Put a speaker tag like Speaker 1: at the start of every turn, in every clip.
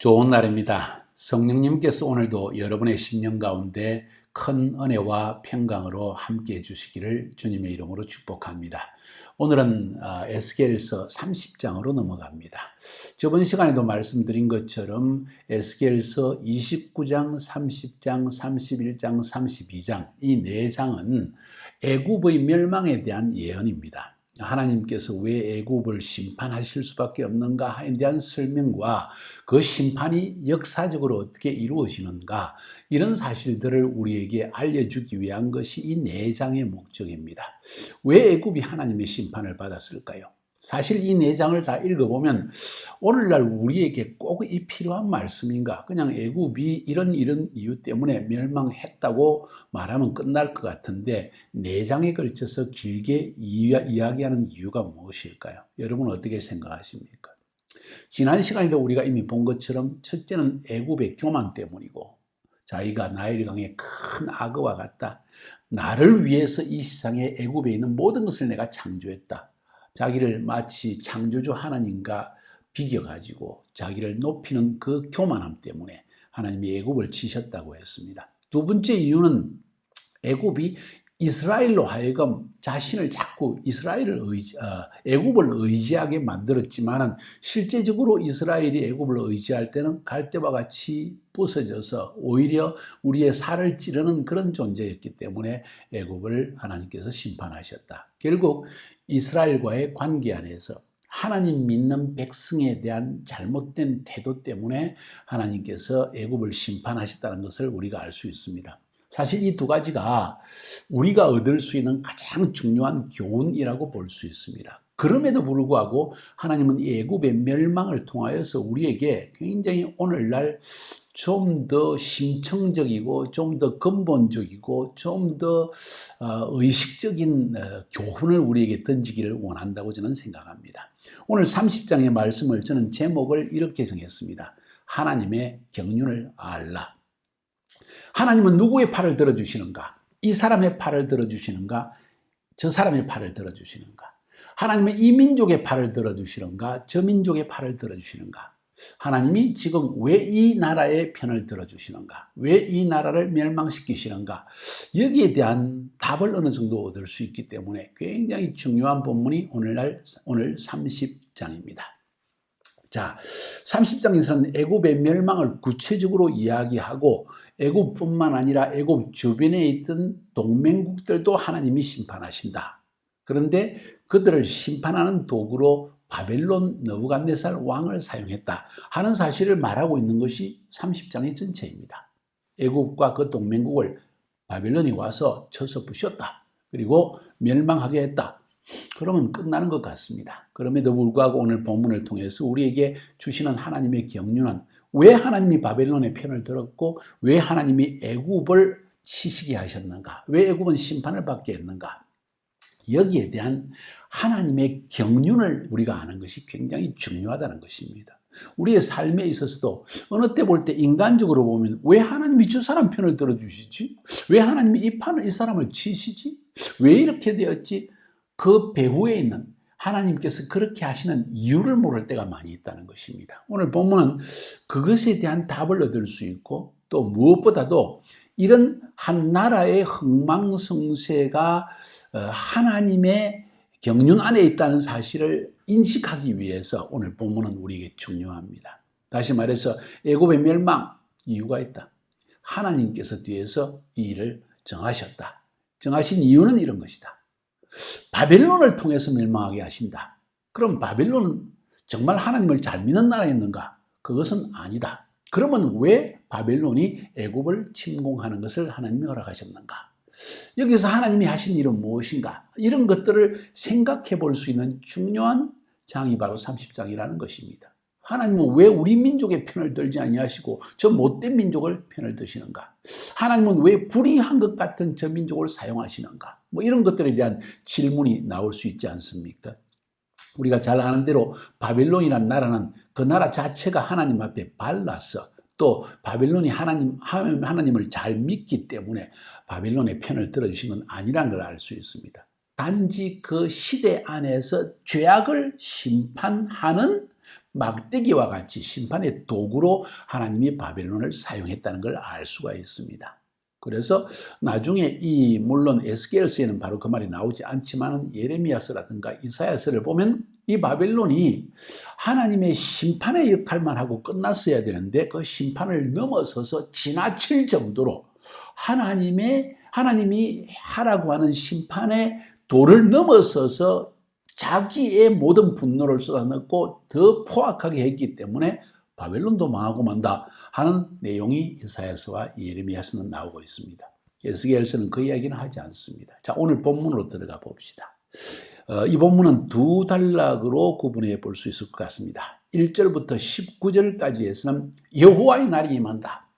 Speaker 1: 좋은 날입니다. 성령님께서 오늘도 여러분의 심령 가운데 큰 은혜와 평강으로 함께 해주시기를 주님의 이름으로 축복합니다. 오늘은 에스겔서 30장으로 넘어갑니다. 저번 시간에도 말씀드린 것처럼 에스겔서 29장, 30장, 31장, 32장 이 4장은 애굽의 멸망에 대한 예언입니다. 하나님께서 왜 애굽을 심판하실 수밖에 없는가에 대한 설명과 그 심판이 역사적으로 어떻게 이루어지는가, 이런 사실들을 우리에게 알려주기 위한 것이 이 4장의 목적입니다. 왜 애굽이 하나님의 심판을 받았을까요? 사실 이 4장을 다 읽어보면 오늘날 우리에게 꼭 이 필요한 말씀인가, 그냥 애굽이 이런 이유 때문에 멸망했다고 말하면 끝날 것 같은데 4장에 걸쳐서 길게 이야기하는 이유가 무엇일까요? 여러분 어떻게 생각하십니까? 지난 시간에도 우리가 이미 본 것처럼 첫째는 애굽의 교만 때문이고, 자기가 나일강의 큰 악어와 같다, 나를 위해서 이 세상에 애굽에 있는 모든 것을 내가 창조했다, 자기를 마치 창조주 하나님과 비교가지고 자기를 높이는 그 교만함 때문에 하나님이 애굽을 치셨다고 했습니다. 두 번째 이유는 애굽이 이스라엘로 하여금 자신을 자꾸 애굽을 의지하게 만들었지만은 실제적으로 이스라엘이 애굽을 의지할 때는 갈대와 같이 부서져서 오히려 우리의 살을 찌르는 그런 존재였기 때문에 애굽을 하나님께서 심판하셨다. 결국 이스라엘과의 관계 안에서 하나님 믿는 백성에 대한 잘못된 태도 때문에 하나님께서 애굽을 심판하셨다는 것을 우리가 알 수 있습니다. 사실 이 두 가지가 우리가 얻을 수 있는 가장 중요한 교훈이라고 볼 수 있습니다. 그럼에도 불구하고 하나님은 이 애굽의 멸망을 통하여서 우리에게 굉장히 오늘날 좀 더 심층적이고 좀 더 근본적이고 좀 더 의식적인 교훈을 우리에게 던지기를 원한다고 저는 생각합니다. 오늘 30장의 말씀을 저는 제목을 이렇게 정했습니다. 하나님의 경륜을 알라. 하나님은 누구의 팔을 들어주시는가? 이 사람의 팔을 들어주시는가? 저 사람의 팔을 들어주시는가? 하나님은 이 민족의 팔을 들어주시는가? 저 민족의 팔을 들어주시는가? 하나님이 지금 왜 이 나라의 편을 들어주시는가? 왜 이 나라를 멸망시키시는가? 여기에 대한 답을 어느 정도 얻을 수 있기 때문에 굉장히 중요한 본문이 오늘 30장입니다. 자, 30장에서는 애굽의 멸망을 구체적으로 이야기하고 애굽뿐만 아니라 애굽 주변에 있던 동맹국들도 하나님이 심판하신다. 그런데 그들을 심판하는 도구로 바벨론 느부갓네살 왕을 사용했다 하는 사실을 말하고 있는 것이 30장의 전체입니다. 애굽과 그 동맹국을 바벨론이 와서 쳐서 부셨다. 그리고 멸망하게 했다. 그러면 끝나는 것 같습니다. 그럼에도 불구하고 오늘 본문을 통해서 우리에게 주시는 하나님의 경륜은 왜 하나님이 바벨론의 편을 들었고 왜 하나님이 애굽을 치시게 하셨는가? 왜 애굽은 심판을 받게 했는가? 여기에 대한 하나님의 경륜을 우리가 아는 것이 굉장히 중요하다는 것입니다. 우리의 삶에 있어서도 어느 때 볼 때 인간적으로 보면 왜 하나님이 저 사람 편을 들어주시지? 왜 하나님이 이 사람을 치시지? 왜 이렇게 되었지? 그 배후에 있는 하나님께서 그렇게 하시는 이유를 모를 때가 많이 있다는 것입니다. 오늘 본문은 그것에 대한 답을 얻을 수 있고 또 무엇보다도 이런 한 나라의 흥망성쇠가 하나님의 경륜 안에 있다는 사실을 인식하기 위해서 오늘 본문은 우리에게 중요합니다. 다시 말해서 애굽의 멸망 이유가 있다. 하나님께서 뒤에서 이 일을 정하셨다. 정하신 이유는 이런 것이다. 바벨론을 통해서 멸망하게 하신다. 그럼 바벨론은 정말 하나님을 잘 믿는 나라였는가? 그것은 아니다. 그러면 왜 바벨론이 애굽을 침공하는 것을 하나님이 허락하셨는가? 여기서 하나님이 하신 일은 무엇인가? 이런 것들을 생각해 볼 수 있는 중요한 장이 바로 30장이라는 것입니다. 하나님은 왜 우리 민족의 편을 들지 아니하시고 저 못된 민족을 편을 드시는가? 하나님은 왜 불의한 것 같은 저 민족을 사용하시는가? 이런 것들에 대한 질문이 나올 수 있지 않습니까? 우리가 잘 아는 대로 바벨론이라는 나라는 그 나라 자체가 하나님 앞에 발라서 또 바벨론이 하나님을 잘 믿기 때문에 바벨론의 편을 들어주신 건 아니라는 걸 알 수 있습니다. 단지 그 시대 안에서 죄악을 심판하는 막대기와 같이 심판의 도구로 하나님이 바벨론을 사용했다는 걸 알 수가 있습니다. 그래서 나중에 물론 에스겔서에는 바로 그 말이 나오지 않지만은 예레미야서라든가 이사야서를 보면 이 바벨론이 하나님의 심판의 역할만 하고 끝났어야 되는데 그 심판을 넘어서서 지나칠 정도로 하나님이 하라고 하는 심판의 도를 넘어서서 자기의 모든 분노를 쏟아넣고 더 포악하게 했기 때문에 바벨론도 망하고 만다 하는 내용이 이사야서와 예레미야서는 나오고 있습니다. 에스겔서는 그 이야기는 하지 않습니다. 자, 오늘 본문으로 들어가 봅시다. 이 본문은 두 단락으로 구분해 볼 수 있을 것 같습니다. 1절부터 19절까지에서는 여호와의 날이 임한다.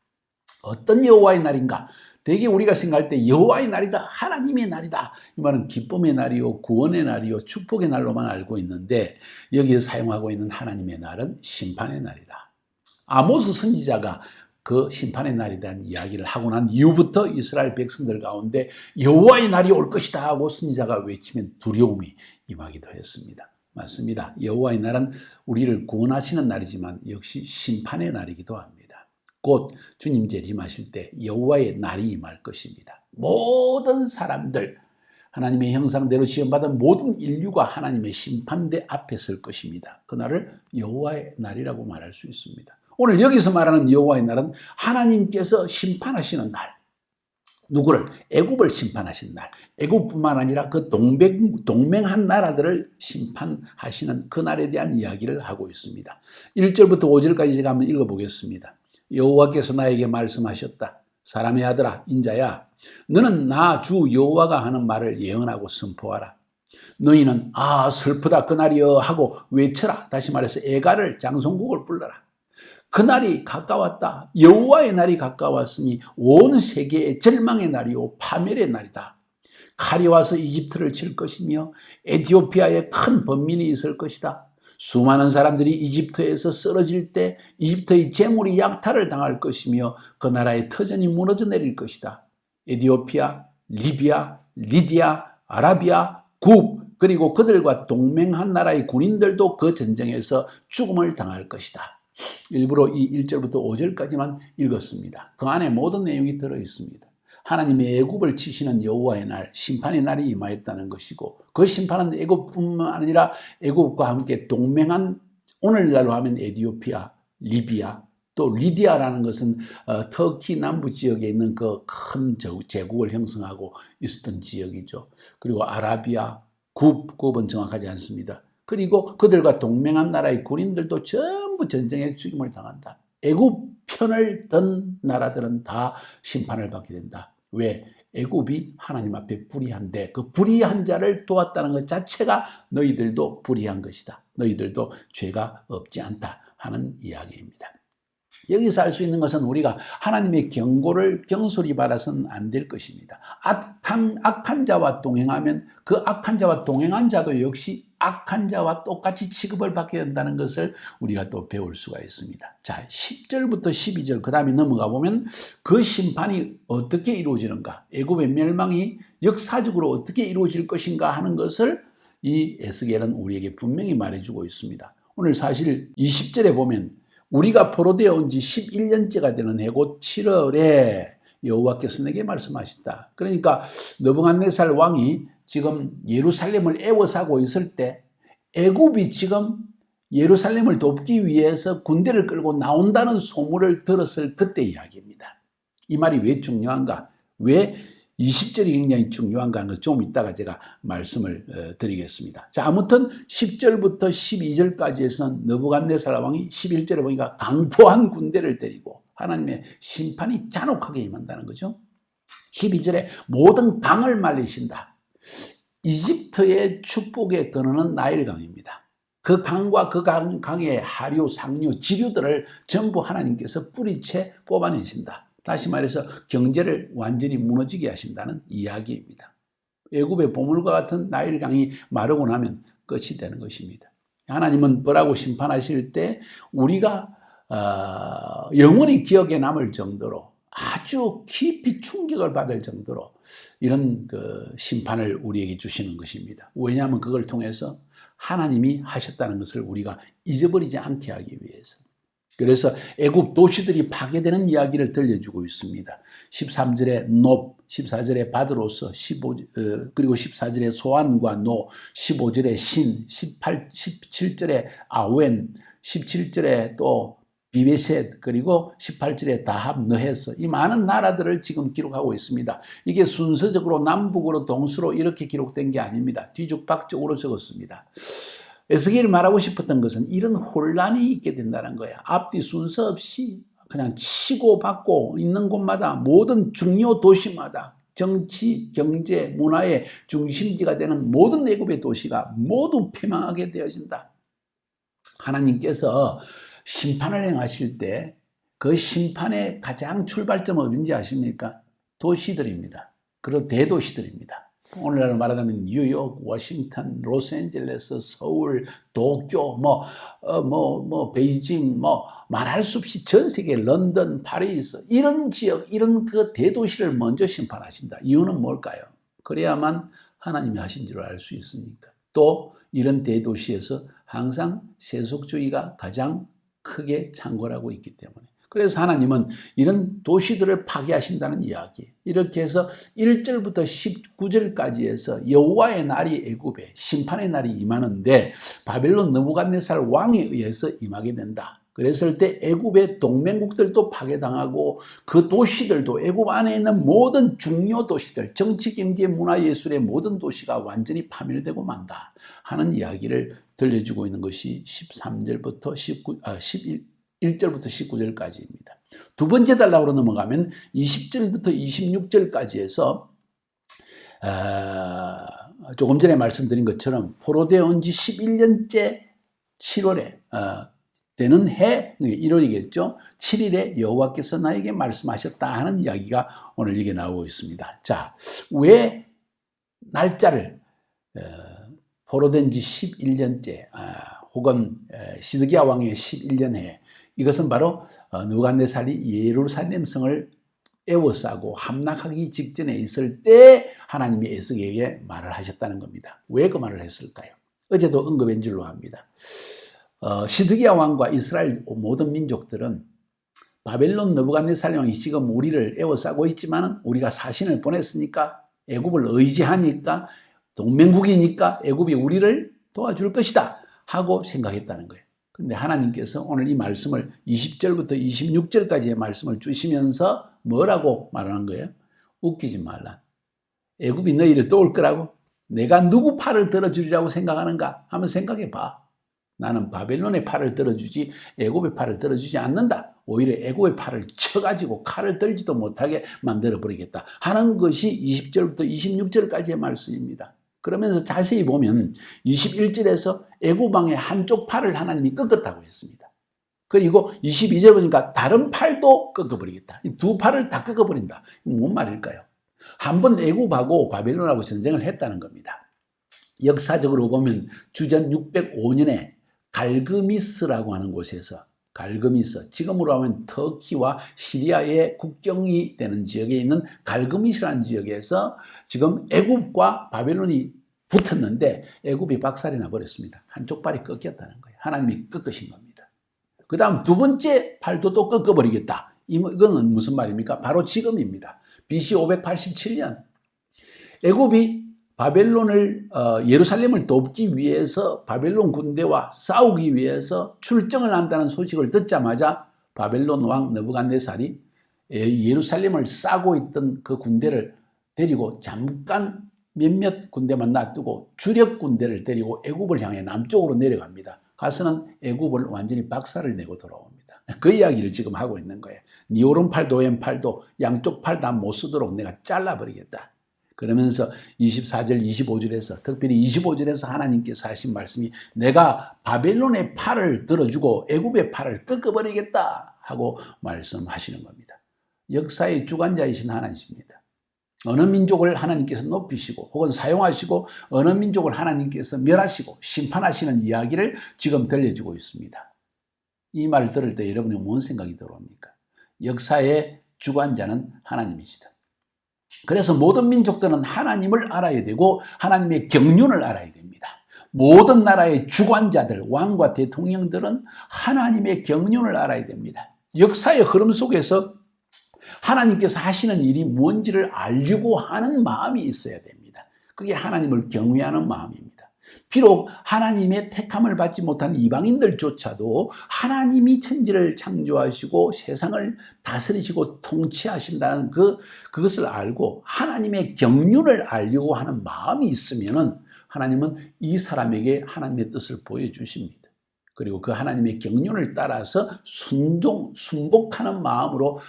Speaker 1: 어떤 여호와의 날인가? 대개 우리가 생각할 때 여호와의 날이다, 하나님의 날이다. 이 말은 기쁨의 날이요, 구원의 날이요, 축복의 날로만 알고 있는데 여기에 사용하고 있는 하나님의 날은 심판의 날이다. 아모스 선지자가 그 심판의 날에 대한 이야기를 하고 난 이후부터 이스라엘 백성들 가운데 여호와의 날이 올 것이다 하고 선지자가 외치면 두려움이 임하기도 했습니다. 맞습니다. 여호와의 날은 우리를 구원하시는 날이지만 역시 심판의 날이기도 합니다. 곧 주님 재림하실 때 여호와의 날이 임할 것입니다. 모든 사람들, 하나님의 형상대로 지음받은 모든 인류가 하나님의 심판대 앞에 설 것입니다. 그날을 여호와의 날이라고 말할 수 있습니다. 오늘 여기서 말하는 여호와의 날은 하나님께서 심판하시는 날. 누구를? 애굽을 심판하신 날. 애굽뿐만 아니라 그 동맹한 나라들을 심판하시는 그 날에 대한 이야기를 하고 있습니다. 1절부터 5절까지 제가 한번 읽어보겠습니다. 여호와께서 나에게 말씀하셨다. 사람의 아들아, 인자야, 너는 나 주 여호와가 하는 말을 예언하고 선포하라. 너희는 슬프다 그날이여 하고 외쳐라. 다시 말해서 애가를 장송곡을 불러라. 그날이 가까웠다. 여호와의 날이 가까웠으니 온 세계의 절망의 날이요 파멸의 날이다. 칼이 와서 이집트를 칠 것이며 에티오피아에 큰 번민이 있을 것이다. 수많은 사람들이 이집트에서 쓰러질 때 이집트의 재물이 약탈을 당할 것이며 그 나라의 터전이 무너져 내릴 것이다. 에티오피아, 리비아, 리디아, 아라비아, 굽 그리고 그들과 동맹한 나라의 군인들도 그 전쟁에서 죽음을 당할 것이다. 일부러 이 1절부터 5절까지만 읽었습니다. 그 안에 모든 내용이 들어있습니다. 하나님의 애굽을 치시는 여호와의 날, 심판의 날이 임하였다는 것이고 그 심판은 애굽뿐만 아니라 애굽과 함께 동맹한 오늘날로 하면 에티오피아, 리비아, 또 리디아라는 것은 터키 남부 지역에 있는 그 큰 제국을 형성하고 있었던 지역이죠. 그리고 아라비아, 굽은 정확하지 않습니다. 그리고 그들과 동맹한 나라의 군인들도 전부 전쟁에 죽임을 당한다. 애굽 편을 든 나라들은 다 심판을 받게 된다. 왜? 애굽이 하나님 앞에 불의한데 그 불의한 자를 도왔다는 것 자체가 너희들도 불의한 것이다. 너희들도 죄가 없지 않다 하는 이야기입니다. 여기서 알 수 있는 것은 우리가 하나님의 경고를 경솔히 받아서는 안 될 것입니다. 악한 자와 동행하면 그 악한 자와 동행한 자도 역시 악한 자와 똑같이 취급을 받게 된다는 것을 우리가 또 배울 수가 있습니다. 자, 10절부터 12절 그 다음에 넘어가 보면 그 심판이 어떻게 이루어지는가, 애굽의 멸망이 역사적으로 어떻게 이루어질 것인가 하는 것을 이 에스겔은 우리에게 분명히 말해주고 있습니다. 오늘 사실 20절에 보면 우리가 포로되어 온 지 11년째가 되는 해고 7월에 여호와께서 내게 말씀하셨다. 그러니까 느부갓네살 왕이 지금 예루살렘을 애워싸고 있을 때 애굽이 지금 예루살렘을 돕기 위해서 군대를 끌고 나온다는 소문을 들었을 그때 이야기입니다. 이 말이 왜 중요한가? 왜 20절이 굉장히 중요한가 하는 걸 좀 이따가 제가 말씀을 드리겠습니다. 자, 아무튼 10절부터 12절까지에서는 느부갓네살 왕이 11절에 보니까 강포한 군대를 데리고 하나님의 심판이 잔혹하게 임한다는 거죠. 12절에 모든 강을 말리신다. 이집트의 축복의 근원은 나일강입니다. 그 강과 그 강의 하류, 상류, 지류들을 전부 하나님께서 뿌리채 뽑아내신다. 다시 말해서 경제를 완전히 무너지게 하신다는 이야기입니다. 애굽의 보물과 같은 나일강이 마르고 나면 끝이 되는 것입니다. 하나님은 뭐라고 심판하실 때 우리가 영원히 기억에 남을 정도로 아주 깊이 충격을 받을 정도로 이런 그 심판을 우리에게 주시는 것입니다. 왜냐하면 그걸 통해서 하나님이 하셨다는 것을 우리가 잊어버리지 않게 하기 위해서. 그래서 애굽 도시들이 파괴되는 이야기를 들려주고 있습니다. 13절에 놉, 14절에 바드로스, 그리고 14절에 소안과 노, 15절에 신, 17절에 아웬, 17절에 또 비베셋, 그리고 18절에 다합, 느헤스, 이 많은 나라들을 지금 기록하고 있습니다. 이게 순서적으로 남북으로 동서로 이렇게 기록된 게 아닙니다. 뒤죽박죽으로 적었습니다. 에스겔이 말하고 싶었던 것은 이런 혼란이 있게 된다는 거야. 앞뒤 순서 없이 그냥 치고 받고 있는 곳마다 모든 중요 도시마다 정치, 경제, 문화의 중심지가 되는 모든 애굽의 도시가 모두 패망하게 되어진다. 하나님께서 심판을 행하실 때 그 심판의 가장 출발점은 어딘지 아십니까? 도시들입니다. 그리고 대도시들입니다. 오늘날 말하자면 뉴욕, 워싱턴, 로스앤젤레스, 서울, 도쿄, 베이징, 말할 수 없이 전 세계 런던, 파리스 이런 지역, 이런 그 대도시를 먼저 심판하신다. 이유는 뭘까요? 그래야만 하나님이 하신 줄 알 수 있으니까. 또 이런 대도시에서 항상 세속주의가 가장 크게 창궐하고 있기 때문에. 그래서 하나님은 이런 도시들을 파괴하신다는 이야기. 이렇게 해서 1절부터 19절까지 해서 여호와의 날이 애굽에 심판의 날이 임하는데 바벨론 느부갓네살 왕에 의해서 임하게 된다. 그랬을 때 애굽의 동맹국들도 파괴당하고 그 도시들도 애굽 안에 있는 모든 중요 도시들, 정치, 경제, 문화, 예술의 모든 도시가 완전히 파멸되고 만다 하는 이야기를 들려주고 있는 것이 13절부터 1절부터 19절까지입니다. 두 번째 단락으로 넘어가면 20절부터 26절까지 해서 조금 전에 말씀드린 것처럼 포로되어 온 지 11년째 7월에 되는 해 1월이겠죠. 7일에 여호와께서 나에게 말씀하셨다 하는 이야기가 오늘 이게 나오고 있습니다. 자, 왜 날짜를 포로된 지 11년째 혹은 시드기야 왕의 11년 해, 이것은 바로 느부갓네살이 예루살렘 성을 에워싸고 함락하기 직전에 있을 때 하나님이 에스겔에게 말을 하셨다는 겁니다. 왜 그 말을 했을까요? 어제도 언급한 줄로 합니다. 시드기야 왕과 이스라엘 모든 민족들은 바벨론 느부갓네살 왕이 지금 우리를 에워싸고 있지만 우리가 사신을 보냈으니까 애굽을 의지하니까 동맹국이니까 애굽이 우리를 도와줄 것이다 하고 생각했다는 거예요. 근데 하나님께서 오늘 이 말씀을 20절부터 26절까지의 말씀을 주시면서 뭐라고 말하는 거예요? 웃기지 말라. 애굽이 너희를 도울 거라고? 내가 누구 팔을 들어주리라고 생각하는가? 한번 생각해 봐. 나는 바벨론의 팔을 들어주지 애굽의 팔을 들어주지 않는다. 오히려 애굽의 팔을 쳐가지고 칼을 들지도 못하게 만들어버리겠다 하는 것이 20절부터 26절까지의 말씀입니다. 그러면서 자세히 보면 21절에서 애굽 왕의 한쪽 팔을 하나님이 꺾었다고 했습니다. 그리고 22절 보니까 다른 팔도 꺾어버리겠다. 두 팔을 다 꺾어버린다. 뭔 말일까요? 한번 애굽하고 바벨론하고 전쟁을 했다는 겁니다. 역사적으로 보면 주전 605년에 갈그미스라고 하는 곳에서, 갈그미스, 지금으로 하면 터키와 시리아의 국경이 되는 지역에 있는 갈그미스라는 지역에서 지금 애굽과 바벨론이 붙었는데 애굽이 박살이 나버렸습니다. 한쪽 팔이 꺾였다는 거예요. 하나님이 꺾으신 겁니다. 그 다음 두 번째 팔도 또 꺾어버리겠다. 이거는 무슨 말입니까? 바로 지금입니다. BC 587년 애굽이 바벨론을 예루살렘을 돕기 위해서 바벨론 군대와 싸우기 위해서 출정을 한다는 소식을 듣자마자 바벨론 왕 느부갓네살이 예루살렘을 싸고 있던 그 군대를 데리고 잠깐 몇몇 군대만 놔두고 주력 군대를 데리고 애굽을 향해 남쪽으로 내려갑니다. 가서는 애굽을 완전히 박살을 내고 돌아옵니다. 그 이야기를 지금 하고 있는 거예요. 네 오른팔도 왼팔도 양쪽 팔 다 못 쓰도록 내가 잘라버리겠다. 그러면서 24절 25절에서 특별히 25절에서 하나님께서 하신 말씀이 내가 바벨론의 팔을 들어주고 애굽의 팔을 꺾어버리겠다 하고 말씀하시는 겁니다. 역사의 주관자이신 하나님입니다. 어느 민족을 하나님께서 높이시고 혹은 사용하시고 어느 민족을 하나님께서 멸하시고 심판하시는 이야기를 지금 들려주고 있습니다. 이 말을 들을 때 여러분이 뭔 생각이 들어옵니까? 역사의 주관자는 하나님이시다. 그래서 모든 민족들은 하나님을 알아야 되고 하나님의 경륜을 알아야 됩니다. 모든 나라의 주관자들, 왕과 대통령들은 하나님의 경륜을 알아야 됩니다. 역사의 흐름 속에서 하나님께서 하시는 일이 뭔지를 알려고 하는 마음이 있어야 됩니다. 그게 하나님을 경외하는 마음입니다. 비록 하나님의 택함을 받지 못한 이방인들조차도 하나님이 천지를 창조하시고 세상을 다스리시고 통치하신다는 그것을 알고 하나님의 경륜을 알려고 하는 마음이 있으면은 하나님은 이 사람에게 하나님의 뜻을 보여주십니다. 그리고 그 하나님의 경륜을 따라서 순복하는 마음으로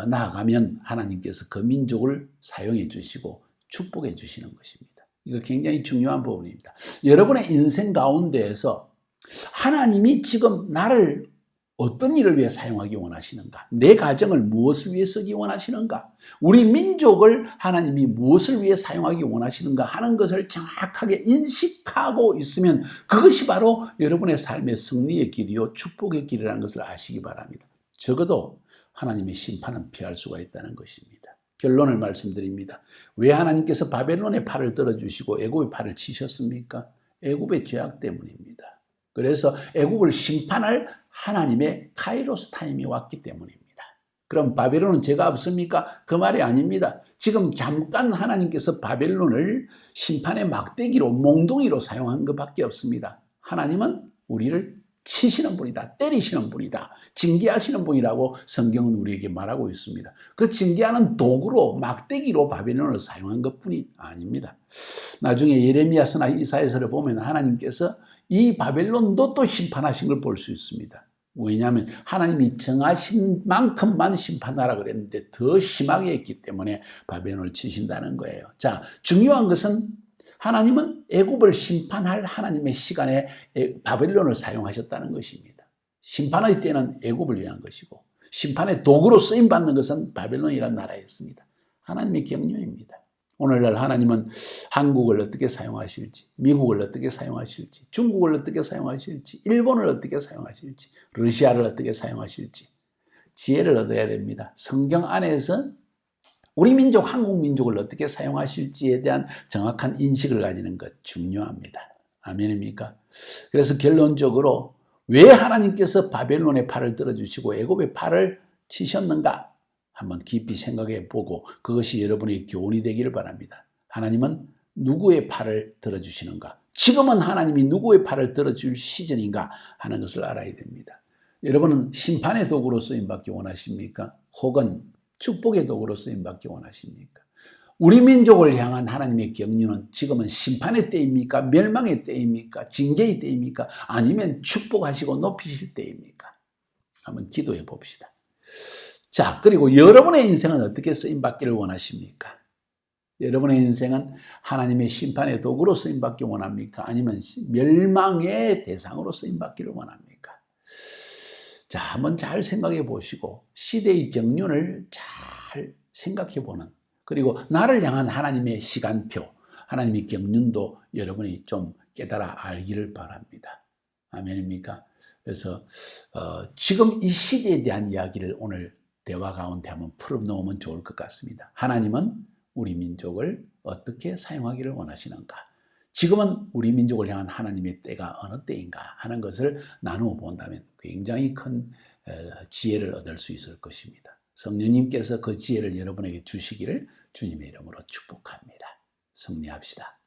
Speaker 1: 나아가면 하나님께서 그 민족을 사용해 주시고 축복해 주시는 것입니다. 이거 굉장히 중요한 부분입니다. 여러분의 인생 가운데에서 하나님이 지금 나를 어떤 일을 위해 사용하기 원하시는가? 내 가정을 무엇을 위해 쓰기 원하시는가? 우리 민족을 하나님이 무엇을 위해 사용하기 원하시는가 하는 것을 정확하게 인식하고 있으면 그것이 바로 여러분의 삶의 승리의 길이요 축복의 길이라는 것을 아시기 바랍니다. 적어도 하나님의 심판은 피할 수가 있다는 것입니다. 결론을 말씀드립니다. 왜 하나님께서 바벨론의 팔을 들어주시고 애굽의 팔을 치셨습니까? 애굽의 죄악 때문입니다. 그래서 애굽을 심판할 하나님의 카이로스 타임이 왔기 때문입니다. 그럼 바벨론은 죄가 없습니까? 그 말이 아닙니다. 지금 잠깐 하나님께서 바벨론을 심판의 막대기로 몽둥이로 사용한 것밖에 없습니다. 하나님은 우리를 치시는 분이다. 때리시는 분이다. 징계하시는 분이라고 성경은 우리에게 말하고 있습니다. 그 징계하는 도구로 막대기로 바벨론을 사용한 것뿐이 아닙니다. 나중에 예레미야서나 이사야서를 보면 하나님께서 이 바벨론도 또 심판하신 걸 볼 수 있습니다. 왜냐하면 하나님이 정하신 만큼만 심판하라 그랬는데 더 심하게 했기 때문에 바벨론을 치신다는 거예요. 자, 중요한 것은 하나님은 애굽을 심판할 하나님의 시간에 바벨론을 사용하셨다는 것입니다. 심판의 때는 애굽을 위한 것이고 심판의 도구로 쓰임받는 것은 바벨론이라는 나라였습니다. 하나님의 경륜입니다. 오늘날 하나님은 한국을 어떻게 사용하실지, 미국을 어떻게 사용하실지, 중국을 어떻게 사용하실지, 일본을 어떻게 사용하실지, 러시아를 어떻게 사용하실지 지혜를 얻어야 됩니다. 성경 안에서 우리 민족, 한국 민족을 어떻게 사용하실지에 대한 정확한 인식을 가지는 것 중요합니다. 아멘입니까? 그래서 결론적으로 왜 하나님께서 바벨론의 팔을 들어주시고 애굽의 팔을 치셨는가? 한번 깊이 생각해 보고 그것이 여러분의 교훈이 되기를 바랍니다. 하나님은 누구의 팔을 들어주시는가? 지금은 하나님이 누구의 팔을 들어줄 시즌인가 하는 것을 알아야 됩니다. 여러분은 심판의 도구로 쓰임받기 원하십니까? 혹은 축복의 도구로 쓰임받기 원하십니까? 우리 민족을 향한 하나님의 경륜은 지금은 심판의 때입니까? 멸망의 때입니까? 징계의 때입니까? 아니면 축복하시고 높이실 때입니까? 한번 기도해 봅시다. 자, 그리고 여러분의 인생은 어떻게 쓰임받기를 원하십니까? 여러분의 인생은 하나님의 심판의 도구로 쓰임받기 원합니까? 아니면 멸망의 대상으로 쓰임받기를 원합니까? 자, 한번 잘 생각해 보시고 시대의 경륜을 잘 생각해 보는, 그리고 나를 향한 하나님의 시간표, 하나님의 경륜도 여러분이 좀 깨달아 알기를 바랍니다. 아멘입니까? 그래서 지금 이 시대에 대한 이야기를 오늘 대화 가운데 한번 풀어놓으면 좋을 것 같습니다. 하나님은 우리 민족을 어떻게 사용하기를 원하시는가? 지금은 우리 민족을 향한 하나님의 때가 어느 때인가 하는 것을 나누어 본다면 굉장히 큰 지혜를 얻을 수 있을 것입니다. 성령님께서 그 지혜를 여러분에게 주시기를 주님의 이름으로 축복합니다. 승리합시다.